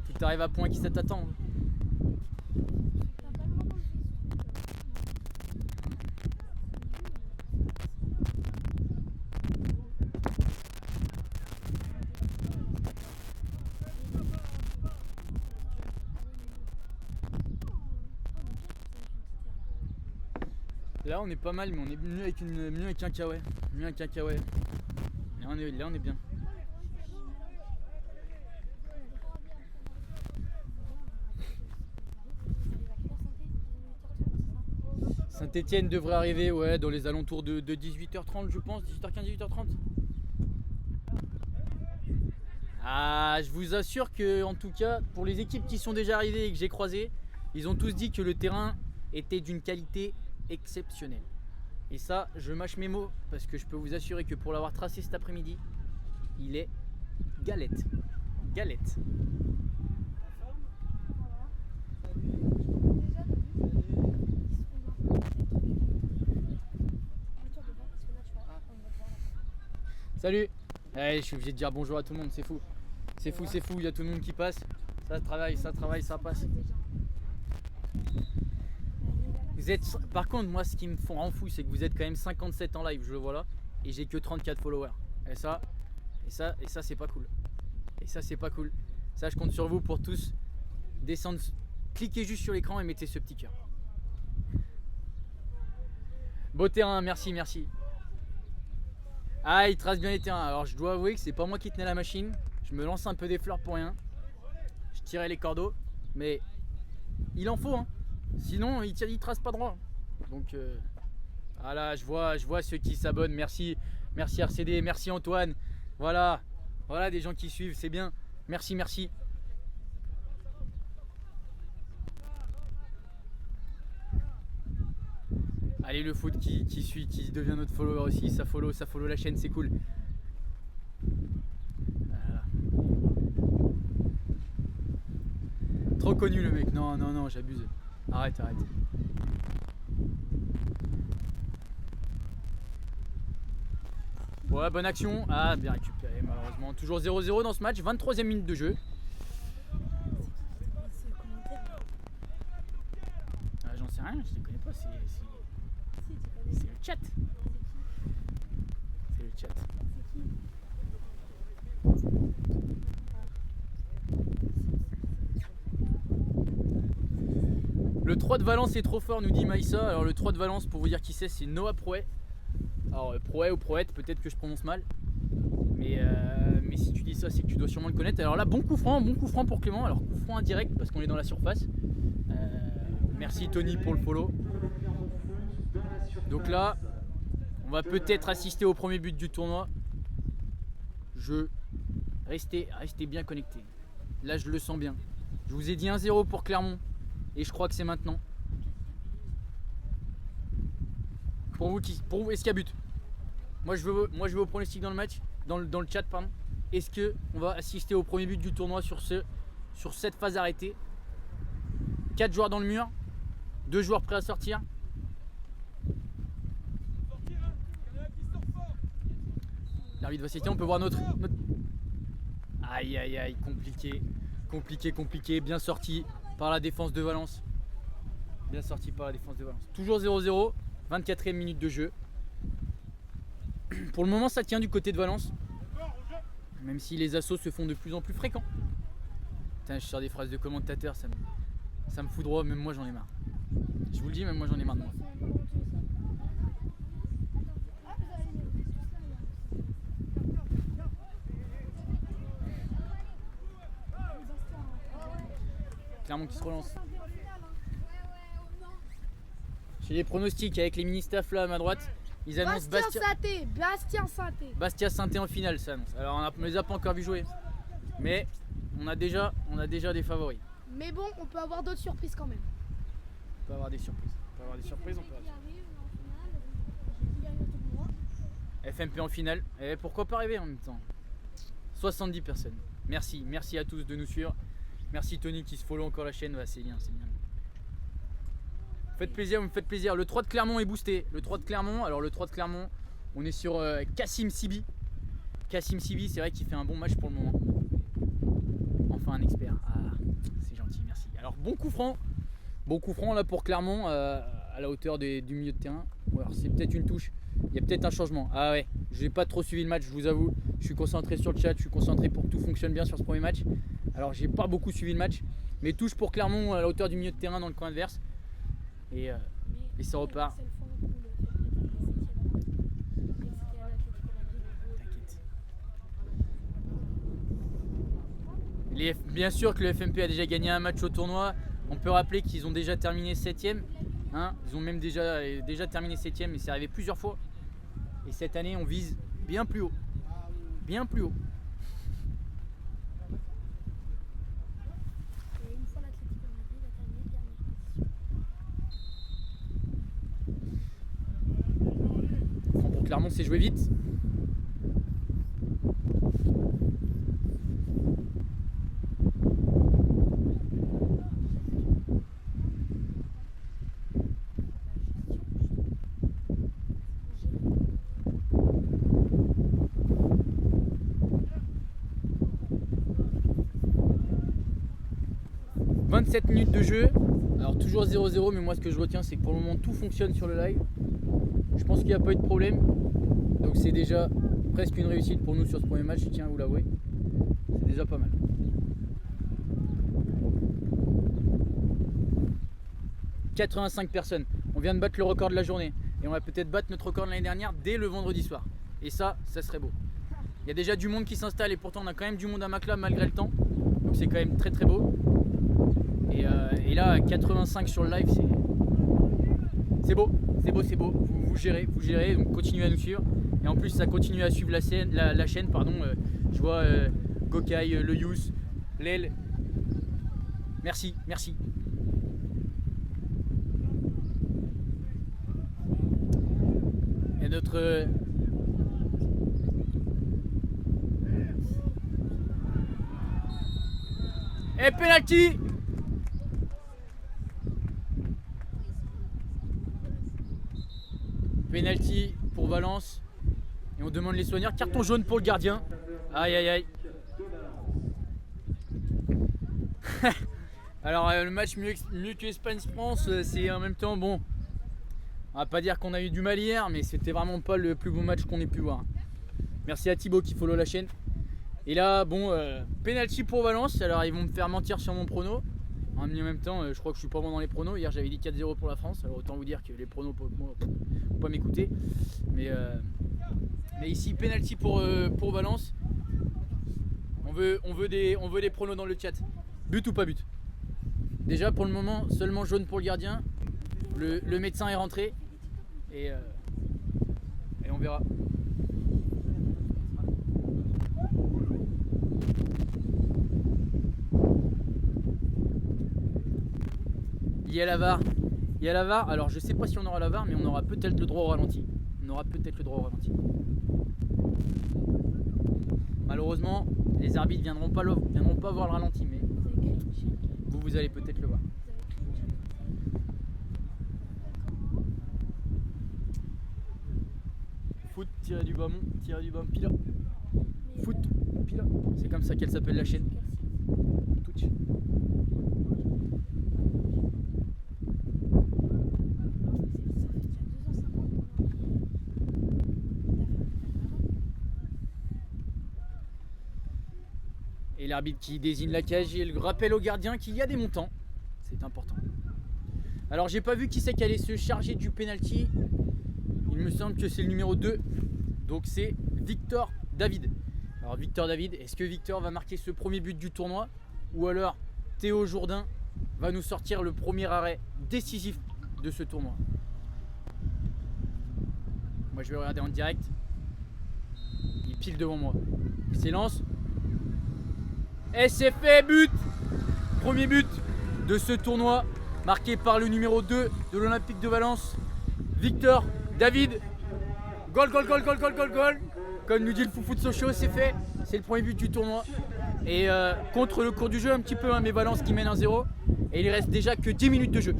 Tout arrive à point qui ça t'attend. Là on est pas mal, mais on est mieux avec un kawaii. Mieux avec un kawaii. Là on est bien. Saint-Etienne devrait arriver dans les alentours de 18h30 je pense, 18h15, 18h30. Ah, je vous assure que en tout cas pour les équipes qui sont déjà arrivées et que j'ai croisées, ils ont tous dit que le terrain était d'une qualité exceptionnelle. Et ça, je mâche mes mots parce que je peux vous assurer que pour l'avoir tracé cet après-midi, il est galette. Galette. Salut. Je suis obligé de dire bonjour à tout le monde, c'est fou. C'est fou, il y a tout le monde qui passe. Ça travaille, ça passe. Vous êtes, par contre, moi, ce qui me rend fou, c'est que vous êtes quand même 57 en live, je le vois là, et j'ai que 34 followers. Et ça, c'est pas cool. Et ça, c'est pas cool. Ça, je compte sur vous pour tous descendre. Cliquez juste sur l'écran et mettez ce petit cœur. Beau terrain, merci. Ah, il trace bien les terrains. Alors, je dois avouer que c'est pas moi qui tenais la machine. Je me lance un peu des fleurs pour rien. Je tirais les cordeaux, mais il en faut, hein. Sinon, il trace pas droit. Donc, voilà, je vois ceux qui s'abonnent. Merci RCD, merci Antoine. Voilà des gens qui suivent, c'est bien. Merci. Allez, le foot qui suit, qui devient notre follower aussi. Ça follow la chaîne, c'est cool. Voilà. Trop connu le mec. Non, j'abuse. Arrête. Ouais, bonne action. Ah, bien récupéré malheureusement. Toujours 0-0 dans ce match. 23e minute de jeu. Ah, j'en sais rien, je ne connais pas. C'est le chat. C'est le chat. Le 3 de Valence est trop fort, nous dit Maïssa. Alors le 3 de Valence, pour vous dire qui c'est Noah Prouet. Alors Prouet ou Prouette, peut-être que je prononce mal. Mais si tu dis ça, c'est que tu dois sûrement le connaître. Alors là, bon coup franc pour Clément. Alors coup franc indirect parce qu'on est dans la surface. Merci Tony pour le follow. Donc là, on va peut-être assister au premier but du tournoi. Restez bien connectés. Là, je le sens bien. Je vous ai dit 1-0 pour Clermont. Et je crois que c'est maintenant. Pour vous, est-ce qu'il y a but? Moi je veux au pronostic dans le match, dans le chat, pardon. est-ce qu'on va assister au premier but du tournoi sur cette phase arrêtée? 4 joueurs dans le mur, 2 joueurs prêts à sortir. L'arbitre va s'éteindre, on peut voir notre... Aïe aïe aïe, compliqué, bien sorti par la défense de Valence. Bien sorti par la défense de Valence. Toujours 0-0, 24e minute de jeu. Pour le moment ça tient du côté de Valence. Même si les assauts se font de plus en plus fréquents. Putain, je sors des phrases de commentateurs, ça me fout droit, même moi j'en ai marre. Je vous le dis, même moi j'en ai marre de moi. Clermont qui se relance. Chez les pronostics avec les mini-staff là à ma droite, ils annoncent Bastia Saint-Étienne en finale, ça annonce. Alors on ne les a pas encore vu jouer, mais on a déjà des favoris. Mais bon, on peut avoir d'autres surprises quand même. On peut avoir des surprises. FMP en finale, et pourquoi pas arriver en même temps. 70 personnes. Merci à tous de nous suivre. Merci Tony qui se follow encore la chaîne, ouais, c'est bien. Vous me faites plaisir. Le 3 de Clermont est boosté. Le 3 de Clermont, on est sur Kassim Sibi. Kassim Sibi, c'est vrai qu'il fait un bon match pour le moment. Enfin un expert. Ah, c'est gentil, merci. Alors bon coup franc là pour Clermont à la hauteur du milieu de terrain. Ou alors c'est peut-être une touche. Il y a peut-être un changement. Ah ouais, j'ai pas trop suivi le match, je vous avoue. Je suis concentré sur le chat, je suis concentré pour que tout fonctionne bien sur ce premier match. Alors j'ai pas beaucoup suivi le match, mais touche pour Clermont à la hauteur du milieu de terrain dans le coin adverse. Et ça repart. T'inquiète. Bien sûr que le FMP a déjà gagné un match au tournoi. On peut rappeler qu'ils ont déjà terminé 7ème. Hein, ils ont même déjà terminé 7ème et c'est arrivé plusieurs fois. Et cette année, on vise bien plus haut. Bien plus haut. Pour Clermont, c'est joué vite. « 27 minutes de jeu, alors toujours 0-0, mais moi ce que je retiens c'est que pour le moment tout fonctionne sur le live. Je pense qu'il n'y a pas eu de problème, donc c'est déjà presque une réussite pour nous sur ce premier match, je tiens à vous l'avouer. C'est déjà pas mal. « 85 personnes, on vient de battre le record de la journée et on va peut-être battre notre record de l'année dernière dès le vendredi soir. Et ça serait beau. Il y a déjà du monde qui s'installe et pourtant on a quand même du monde à Macla malgré le temps, donc c'est quand même très très beau. Et là 85 sur le live, c'est beau. Vous gérez, donc continuez à nous suivre. Et en plus ça continue à suivre la chaîne, je vois Gokai, le Yous, Lel. Merci. Et notre et penalty. Penalty pour Valence. Et on demande les soigneurs. Carton jaune pour le gardien. Aïe. Alors le match mieux que Espagne-France, c'est en même temps bon. On va pas dire qu'on a eu du mal hier, mais c'était vraiment pas le plus beau match qu'on ait pu voir. Merci à Thibaut qui follow la chaîne. Et là, bon, penalty pour Valence. Alors ils vont me faire mentir sur mon prono. En même temps, je crois que je suis pas bon dans les pronos. Hier j'avais dit 4-0 pour la France. Alors autant vous dire que les pronos faut pas m'écouter. Mais ici penalty pour Valence. On veut des pronos dans le chat. But ou pas but? Déjà pour le moment seulement jaune pour le gardien. Le médecin est rentré et on verra. Il y a la VAR. Alors je sais pas si on aura la VAR, mais on aura peut-être le droit au ralenti. Malheureusement, les arbitres viendront pas voir le ralenti, mais Vous avez créé une chaîne. vous allez peut-être le voir. Vous avez créé une chaîne. Foot, tirer du bas, pila. Mais Foot, pila. C'est comme ça qu'elle s'appelle la chaîne. quel site Twitch. Ça fait déjà 2h50 qu'on Et l'arbitre qui désigne la cage et le rappelle au gardien qu'il y a des montants. C'est important. Alors j'ai pas vu qui c'est qui allait se charger du penalty. Il me semble que c'est le numéro 2. Donc c'est Victor David. Alors Victor David, est-ce que Victor va marquer ce premier but du tournoi? Ou alors Théo Jourdain va nous sortir le premier arrêt décisif de ce tournoi? Moi je vais regarder en direct. Il pile devant moi. Il s'élance. Et c'est fait, but! Premier but de ce tournoi, marqué par le numéro 2 de l'Olympique de Valence, Victor David. Goal, goal, goal, goal, goal, goal, goal. Comme nous dit le Foufou de Sochaux, c'est fait. C'est le premier but du tournoi. Et contre le cours du jeu un petit peu, hein, mais Valence qui mène 1-0. Et il reste déjà que 10 minutes de jeu.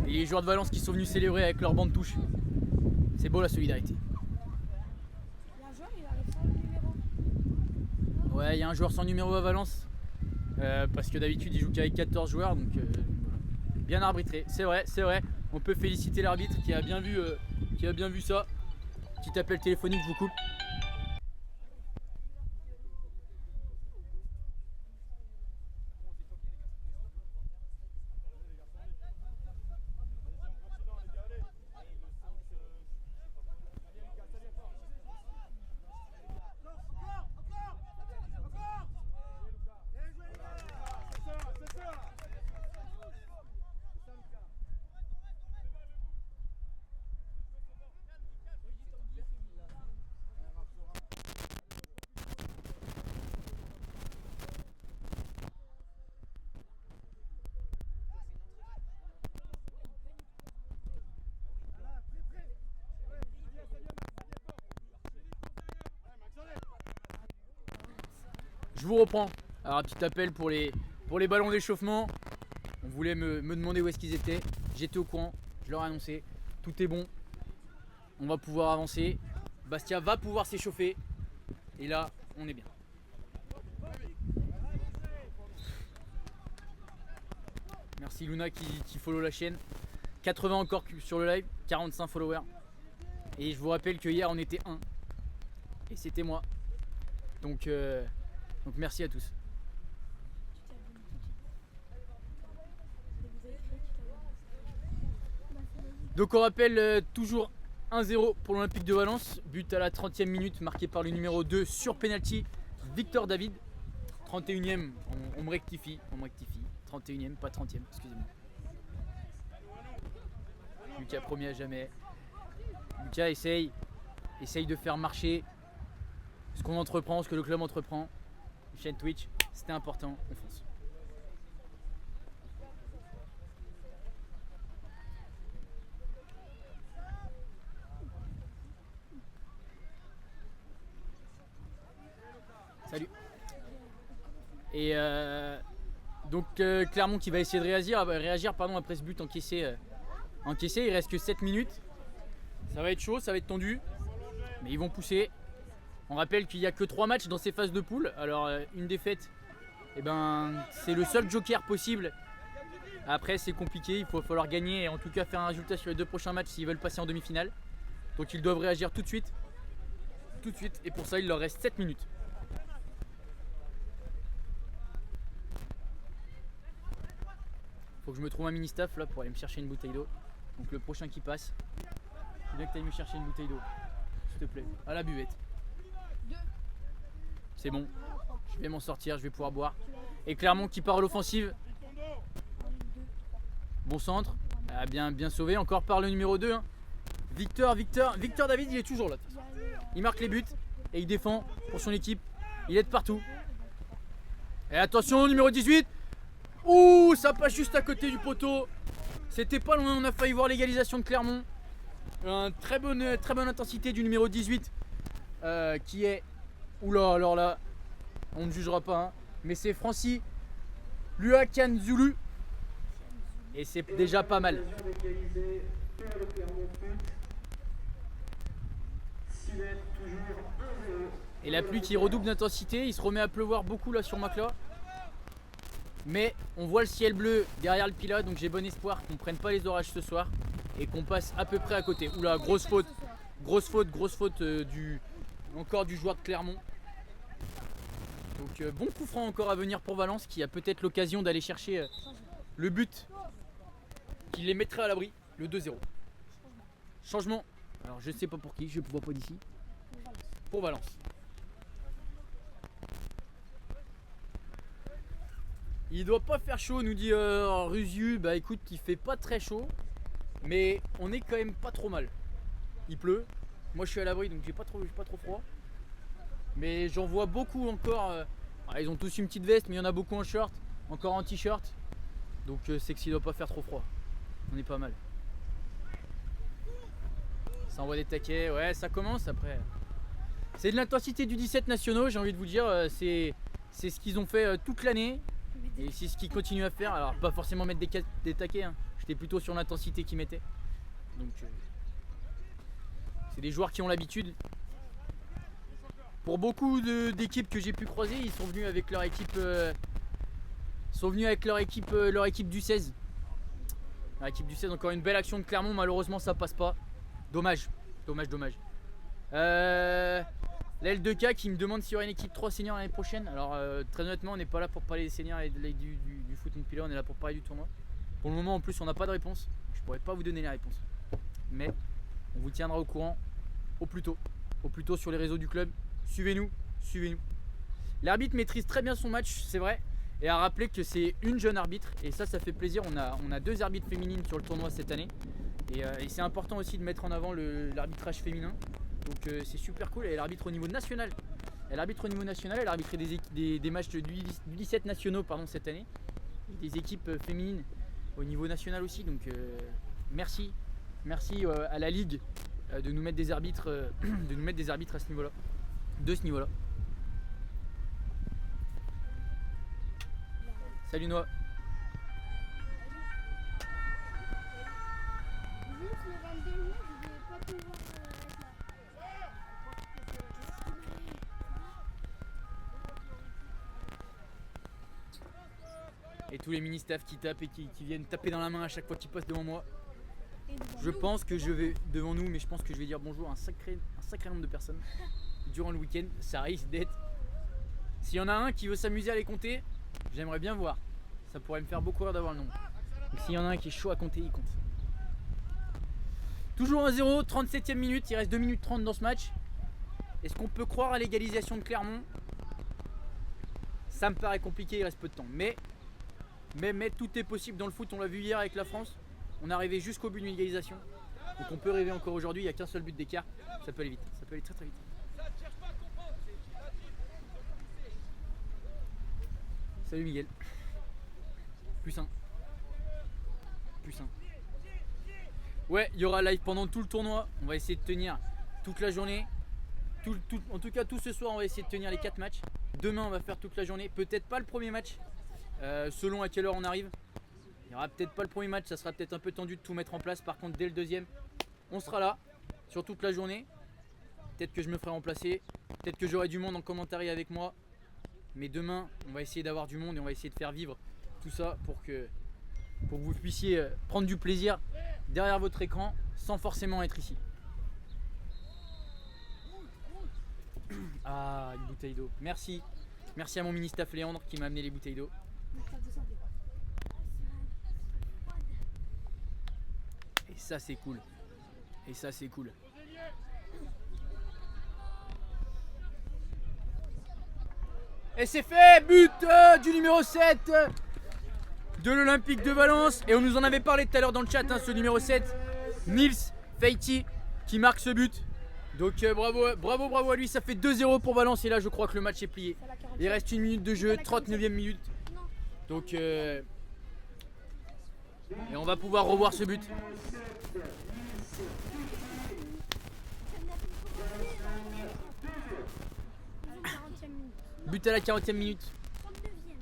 Et les joueurs de Valence qui sont venus célébrer avec leur bande touche. C'est beau la solidarité. Il y a un joueur, il arrive sans numéro. Ouais, il y a un joueur sans numéro à Valence. Parce que d'habitude il joue qu'avec 14 joueurs. Donc bien arbitré. C'est vrai, c'est vrai. On peut féliciter l'arbitre qui a bien vu ça. Petit appel téléphonique, je vous coupe. Je vous reprends. Alors un petit appel pour les ballons d'échauffement. On voulait me demander où est-ce qu'ils étaient. J'étais au courant, je leur ai annoncé. Tout est bon. On va pouvoir avancer. Bastia va pouvoir s'échauffer. Et là, on est bien. Merci Luna qui follow la chaîne. 80 encore sur le live, 45 followers. Et je vous rappelle que hier on était 1. Et c'était moi. Donc merci à tous. Donc on rappelle toujours 1-0 pour l'Olympique de Valence. But à la 30e minute marqué par le numéro 2 sur penalty, Victor David. 31e, on me rectifie. 31e, pas 30e, excusez-moi. Lucas promis à jamais. Lucas essaye de faire marcher ce qu'on entreprend, ce que le club entreprend. Chaîne Twitch, c'était important, on fonce. Salut. Et donc Clermont qui va essayer de réagir après ce but encaissé. Il reste que 7 minutes. Ça va être chaud, ça va être tendu. Mais ils vont pousser. On rappelle qu'il n'y a que 3 matchs dans ces phases de poule. Alors une défaite, c'est le seul joker possible. Après c'est compliqué, il va falloir gagner et en tout cas faire un résultat sur les 2 prochains matchs s'ils veulent passer en demi-finale. Donc ils doivent réagir tout de suite. Et pour ça il leur reste 7 minutes. Faut que je me trouve un mini-staff là pour aller me chercher une bouteille d'eau. Donc le prochain qui passe, je veux bien que tu ailles me chercher une bouteille d'eau. S'il te plaît, à la buvette. C'est bon, je vais m'en sortir, je vais pouvoir boire. Et Clermont qui part à l'offensive. Bon centre, bien sauvé, encore par le numéro 2. Hein. Victor David, il est toujours là. Il marque les buts et il défend pour son équipe. Il est de partout. Et attention, numéro 18. Ouh, ça passe juste à côté du poteau. C'était pas loin, on a failli voir l'égalisation de Clermont. Une très bonne intensité du numéro 18 qui est... Oula, alors là, on ne jugera pas, hein, mais c'est Francis Luakanzulu. Et c'est déjà pas mal. Égalisé pour le Clermont Foot. 6 mètres, toujours 1-0. Et la pluie qui redouble d'intensité, il se remet à pleuvoir beaucoup là sur Macla. Mais on voit le ciel bleu derrière le pilat, donc j'ai bon espoir qu'on ne prenne pas les orages ce soir et qu'on passe à peu près à côté. Oula, grosse faute encore du joueur de Clermont. Donc bon coup franc encore à venir pour Valence qui a peut-être l'occasion d'aller chercher le but qui les mettrait à l'abri, le 2-0. Changement. Alors je sais pas pour qui, je ne vois pas d'ici. Pour Valence. Il doit pas faire chaud, nous dit Rusiu. Bah écoute, il fait pas très chaud, mais on est quand même pas trop mal. Il pleut. Moi je suis à l'abri donc j'ai pas trop froid. Mais j'en vois beaucoup encore. Ils ont tous une petite veste, mais il y en a beaucoup en short, encore en t-shirt. Donc c'est que s'il doit pas faire trop froid. On est pas mal. Ça envoie des taquets, ouais ça commence après. C'est de l'intensité du 17 nationaux, j'ai envie de vous dire. C'est ce qu'ils ont fait toute l'année. Et c'est ce qu'ils continuent à faire. Alors pas forcément mettre des taquets, hein. J'étais plutôt sur l'intensité qu'ils mettaient. Donc c'est des joueurs qui ont l'habitude. Pour beaucoup d'équipes que j'ai pu croiser, ils sont venus avec leur équipe. Leur équipe du 16. Leur équipe du 16, encore une belle action de Clermont, malheureusement ça passe pas. Dommage. L'L2K qui me demande s'il y aura une équipe 3 seniors l'année prochaine. Alors très honnêtement on n'est pas là pour parler des seniors et du foot in Pilat, on est là pour parler du tournoi. Pour le moment en plus on n'a pas de réponse. Je pourrais pas vous donner les réponses. Mais on vous tiendra au courant au plus tôt sur les réseaux du club. Suivez-nous. L'arbitre maîtrise très bien son match, c'est vrai. Et à rappeler que c'est une jeune arbitre. Et ça fait plaisir. On a 2 arbitres féminines sur le tournoi cette année. Et c'est important aussi de mettre en avant l'arbitrage féminin. Donc c'est super cool. Elle est l'arbitre au niveau national. Elle a arbitré des matchs du 17 nationaux cette année. Et des équipes féminines au niveau national aussi. Donc merci à la Ligue de nous mettre des arbitres, à ce niveau-là. De ce niveau-là. Salut Noah. Juste le 22 juin, je vais pas pouvoir être là. Et tous les mini-staff qui tapent et qui viennent taper dans la main à chaque fois qu'ils passent devant moi. Et devant Je nous. pense que je vais devant nous, mais je pense que je vais dire bonjour à un sacré nombre de personnes durant le week-end. Ça risque d'être. S'il y en a un qui veut s'amuser à les compter, j'aimerais bien voir. Ça pourrait me faire beaucoup rire d'avoir le nombre. Donc s'il y en a un qui est chaud à compter, il compte. Toujours 1-0, 37e minute, il reste 2 minutes 30 dans ce match. Est-ce qu'on peut croire à l'égalisation de Clermont? Ça me paraît compliqué, il reste peu de temps. Mais tout est possible dans le foot, on l'a vu hier avec la France. On est arrivé jusqu'au but d'une égalisation. Donc on peut rêver encore aujourd'hui, il n'y a qu'un seul but d'écart. Ça peut aller vite, ça peut aller très très vite. Salut Miguel. Plus un. Ouais, il y aura live pendant tout le tournoi. On va essayer de tenir toute la journée. En tout cas, tout ce soir, on va essayer de tenir les 4 matchs. Demain, on va faire toute la journée. Peut-être pas le premier match, selon à quelle heure on arrive. Il n'y aura peut-être pas le premier match, ça sera peut-être un peu tendu de tout mettre en place. Par contre, dès le deuxième, on sera là sur toute la journée. Peut-être que je me ferai remplacer. Peut-être que j'aurai du monde en commentaire avec moi. Mais demain, on va essayer d'avoir du monde et on va essayer de faire vivre tout ça pour que vous puissiez prendre du plaisir derrière votre écran sans forcément être ici. Ah, une bouteille d'eau. Merci à mon mini-staff Léandre qui m'a amené les bouteilles d'eau. Et ça c'est cool. Et c'est fait, but du numéro 7 de l'Olympique de Valence. Et on nous en avait parlé tout à l'heure dans le chat, hein, ce numéro 7, Nils Feiti, qui marque ce but. Donc bravo à lui, ça fait 2-0 pour Valence. Et là je crois que le match est plié. Il reste 1 minute de jeu, 39e minute. Donc et on va pouvoir revoir ce but. But à la 40e minute. 39e.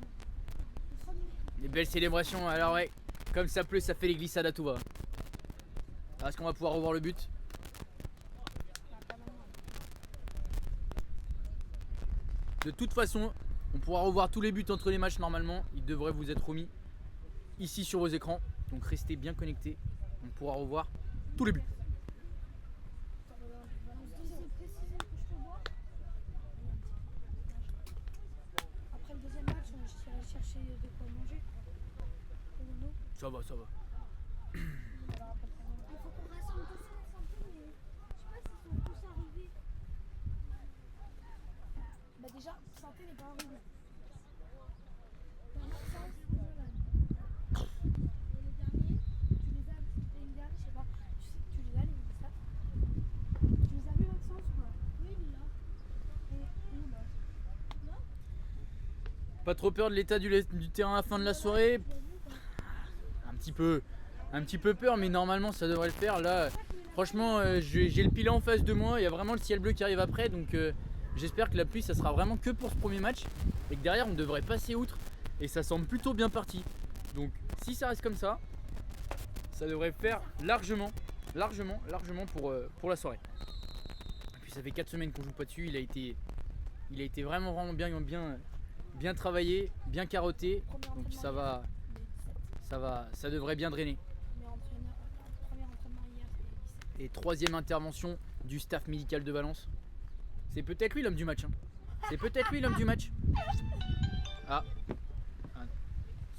Des belles célébrations. Alors ouais, comme ça pleut, ça fait les glissades à tout va. Alors, est-ce qu'on va pouvoir revoir le but? De toute façon, on pourra revoir tous les buts entre les matchs normalement. Ils devraient vous être remis ici sur vos écrans. Donc restez bien connectés. On pourra revoir tous les buts. Après le deuxième match, je irai chercher de quoi manger. Pour nous. Ça va, ça va. Il faut qu'on rassemble tous ensemble, mais je sais pas s'ils sont tous arrivés. Bah déjà, Santé n'est pas arrivé. Dans Maxence, et le dernier, tu les as, et le dernier, je sais pas, tu les as, les ça. Tu les as vus Maxence ou pas? Oui, il est là. Et où là? Là? Pas trop peur de l'état du terrain à la fin de la soirée? Un petit peu peur, mais normalement ça devrait le faire. Là, franchement, j'ai le pilat en face de moi. Il y a vraiment le ciel bleu qui arrive après, donc j'espère que la pluie ça sera vraiment que pour ce premier match et que derrière on devrait passer outre. Et ça semble plutôt bien parti. Donc si ça reste comme ça devrait faire largement pour la soirée. Et puis ça fait 4 semaines qu'on joue pas dessus. Il a été vraiment bien travaillé, bien carotté. Donc ça devrait bien drainer. Premier entraînement hier, c'était 17. Et troisième intervention du staff médical de Valence. C'est peut-être lui l'homme du match. Hein. C'est peut-être lui l'homme du match. Ah.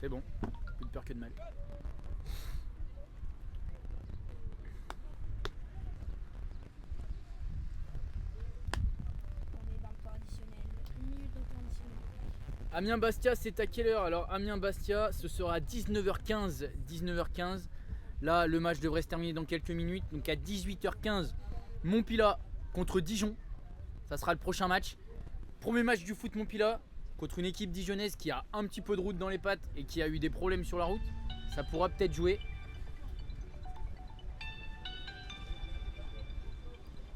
C'est bon. Plus de peur que de mal. On est dans le temps additionnel. 1 minute de temps additionnel. Amiens-Bastia, c'est à quelle heure? Alors Amiens-Bastia, ce sera à 19h15. 19h15. Là, le match devrait se terminer dans quelques minutes. Donc à 18h15, Montpillat contre Dijon. Ça sera le prochain match. Premier match du foot Montpillat contre une équipe dijonnaise qui a un petit peu de route dans les pattes et qui a eu des problèmes sur la route. Ça pourra peut-être jouer.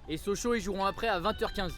Et Sochaux, ils joueront après à 20h15.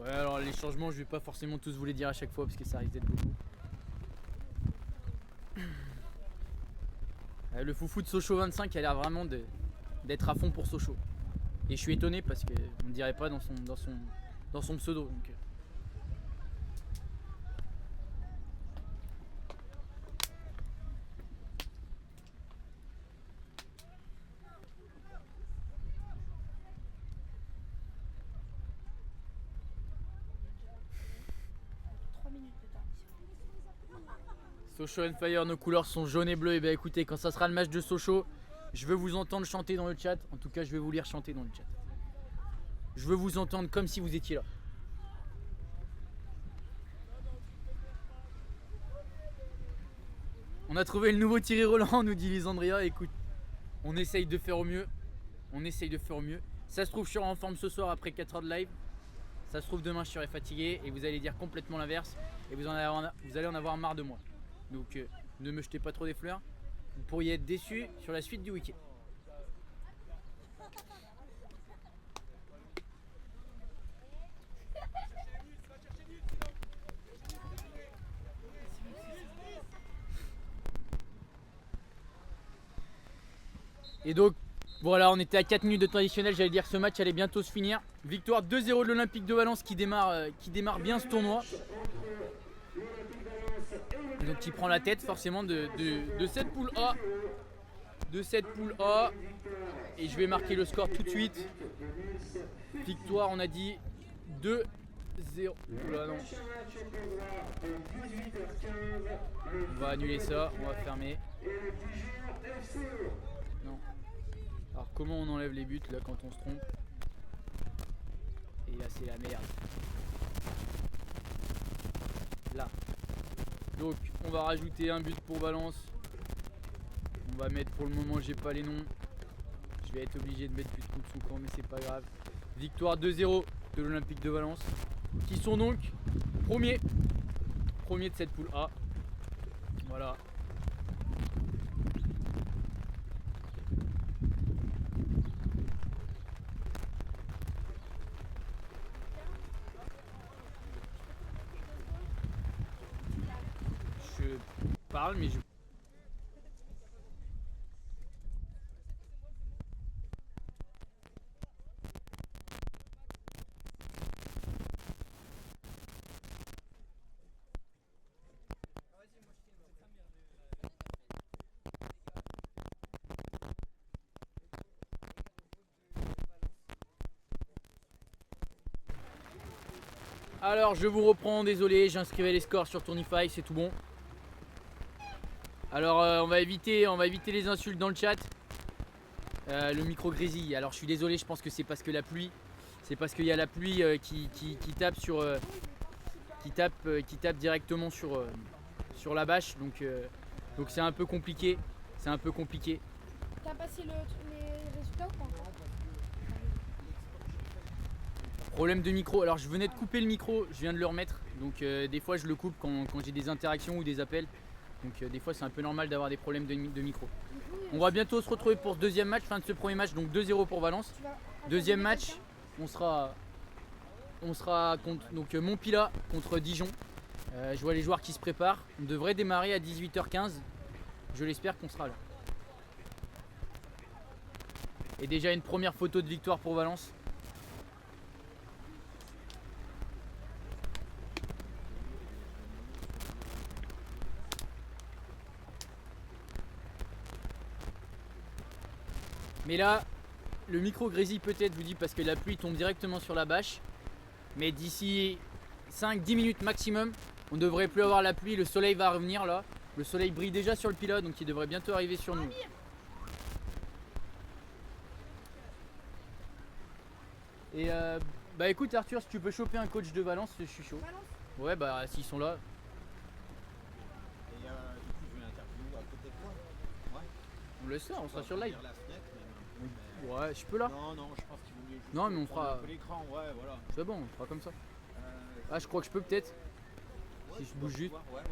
Ouais, alors les changements, je vais pas forcément tous vous les dire à chaque fois parce que ça risque d'être beaucoup. Le foufou de Sochaux 25 a l'air vraiment d'être à fond pour Sochaux. Et je suis étonné parce qu'on ne dirait pas dans son pseudo. Donc. Sochaux and Fire, nos couleurs sont jaune et bleu. Et bien écoutez, quand ça sera le match de Sochaux, je veux vous entendre chanter dans le chat. En tout cas, je vais vous lire chanter dans le chat. Je veux vous entendre comme si vous étiez là. On a trouvé le nouveau Thierry Roland, nous dit Lisandria. Écoute, on essaye de faire au mieux. On essaye de faire au mieux. Ça se trouve, je serai en forme ce soir après 4 heures de live. Ça se trouve, demain, je serai fatigué et vous allez dire complètement l'inverse. Et vous allez en avoir marre de moi. Donc, ne me jetez pas trop des fleurs. Vous pourriez être déçus sur la suite du week-end. Et donc, voilà, on était à 4 minutes de temps additionnel. J'allais dire que ce match allait bientôt se finir. Victoire 2-0 de l'Olympique de Valence qui démarre bien ce tournoi. Donc qui prend la tête forcément de cette poule A. de cette poule A. Et je vais marquer le score tout de suite. Victoire, on a dit 2-0. Oula, non. On va annuler ça, on va fermer. Non. Alors comment on enlève les buts là quand on se trompe? Et là c'est la merde. Là. Donc on va rajouter un but pour Valence. On va mettre, pour le moment j'ai pas les noms. Je vais être obligé de mettre plus de son camp, mais c'est pas grave. Victoire 2-0 de l'Olympique de Valence. Qui sont donc premiers de cette poule A. Voilà. Je parle, mais je... Alors je vous reprends, désolé, j'inscrivais les scores sur Tournify, c'est tout bon. Alors on va éviter les insultes dans le chat. Le micro grésille, alors je suis désolé, je pense que c'est parce que la pluie, c'est parce qu'il y a la pluie qui tape sur, qui tape directement sur la bâche, donc c'est un peu compliqué, T'as passé les résultats ou pas encore? Problème de micro, alors je venais de couper le micro, je viens de le remettre, donc des fois je le coupe quand j'ai des interactions ou des appels, donc des fois c'est un peu normal d'avoir des problèmes de micro. On va bientôt se retrouver pour ce deuxième match, fin de ce premier match, donc 2-0 pour Valence. Deuxième match, on sera contre donc, Montpila contre Dijon. Je vois les joueurs qui se préparent, on devrait démarrer à 18h15, je l'espère qu'on sera là. Et déjà une première photo de victoire pour Valence. Mais là, le micro grésille peut-être, je vous dis, parce que la pluie tombe directement sur la bâche. Mais d'ici 5-10 minutes maximum, on devrait plus avoir la pluie, le soleil va revenir là. Le soleil brille déjà sur le pilote, donc il devrait bientôt arriver sur nous. Et bah écoute Arthur, si tu peux choper un coach de Valence, je suis chaud. Ouais bah s'ils sont là. Et du coup, je vais l'interview à côté de toi. Ouais. On le sort, on sera sur live. La fenêtre, mais... Ouais, je peux là. Non, je pense qu'il vaut mieux juste Non, mais on prendre fera- un peu l'écran, ouais, voilà. C'est bon, on fera comme ça. Ah je crois que je peux peut-être. Si je bouge juste. Ouais, voilà.